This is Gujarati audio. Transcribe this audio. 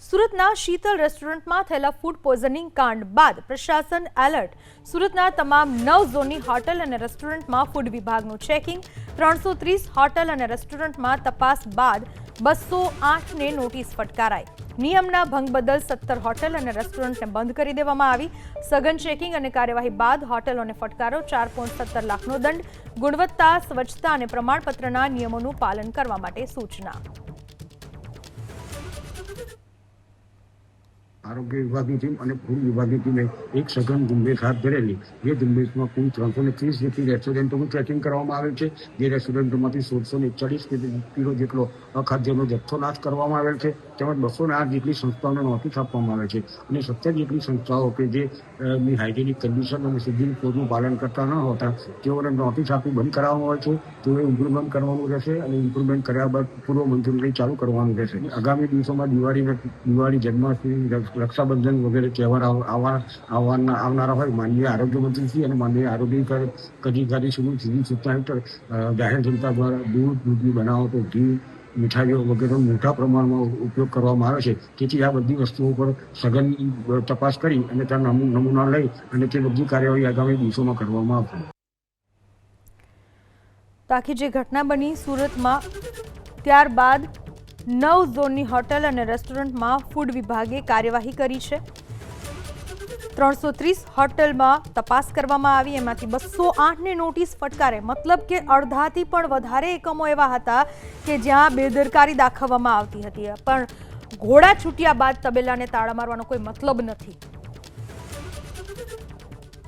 સુરતના શીતલ રેસ્ટોરન્ટમાં થયેલા ફૂડ પોઈઝનિંગ કાંડ બાદ પ્રશાસન એલર્ટ। સુરતના તમામ 9 ઝોનની હોટલ અને રેસ્ટોરન્ટમાં ફૂડ વિભાગનું ચેકિંગ। 330 હોટલ અને રેસ્ટોરન્ટમાં તપાસ બાદ 208ને નોટિસ ફટકારાઈ। નિયમના ભંગ બદલ 17 હોટલ અને રેસ્ટોરન્ટને બંધ કરી દેવામાં આવી। સઘન ચેકિંગ અને કાર્યવાહી બાદ હોટલોને ફટકારો। 4.17 લાખનો દંડ। ગુણવત્તા, સ્વચ્છતા અને પ્રમાણપત્રના નિયમોનું પાલન કરવા માટે સૂચના। આરોગ્ય વિભાગની ટીમ અને ફૂડ વિભાગની ટીમે એક સઘન ઝુંબેશ હાથ ધરેલી। જે ઝુંબેશમાં કુલ 330 જેટલી રેસ્ટોરન્ટોનું ચેકિંગ કરવામાં આવેલ છે। જે રેસ્ટોરન્ટોમાંથી 1641 કિલો જેટલો અખાદ્યનો જથ્થો નાશ કરવામાં આવેલ છે। તેમજ 208 જેટલી સંસ્થાઓને નોટિસ આપવામાં આવે છે અને 17 જેટલી સંસ્થાઓ કે જે હાઇજેનિક કન્ડિશન અને સિઝનિંગ કોડનું પાલન કરતા ન હોતા તેઓને નોટિસ આપી બંધ કરાવવામાં આવે છે। તેઓએ ઇમ્પ્રુવમેન્ટ કરવાનું રહેશે અને ઇમ્પ્રુવમેન્ટ કર્યા બાદ પૂર્વ મંજૂરી ચાલુ કરવાનું રહેશે। આગામી દિવસોમાં દિવાળી, જન્માષ્ટમી, રક્ષાબંધન વગેરે તહેવાર આવનારા હોય માનનીય આરોગ્ય મંત્રીશ્રી અને માનનીય આરોગ્ય અધિકારી સીધી સૂચના હેઠળ જાહેર જનતા દ્વારા દૂધની બનાવટો, ઘી, મીઠાઈઓ વગેરેનો મોટા પ્રમાણમાં ઉપયોગ કરવામાં આવે છે। તેથી આ બધી વસ્તુઓ પર સઘન તપાસ કરી અને ત્યાં નમૂના લઈ અને તે બધી કાર્યવાહી આગામી દિવસોમાં કરવામાં આવશે। તાકી જે ઘટના બની સુરતમાં ત્યારબાદ 9 ઝોનની હોટલ અને રેસ્ટોરન્ટમાં ફૂડ વિભાગે કાર્યવાહી કરી છે। 330 હોટલમાં તપાસ કરવામાં આવી। એમાંથી 208ને નોટિસ ફટકારે। મતલબ કે અડધાથી પણ વધારે એકમો એવા હતા કે જ્યાં બેદરકારી દાખવવામાં આવતી હતી। પણ ઘોડા છૂટ્યા બાદ તબેલાને તાળા મારવાનો કોઈ મતલબ નથી।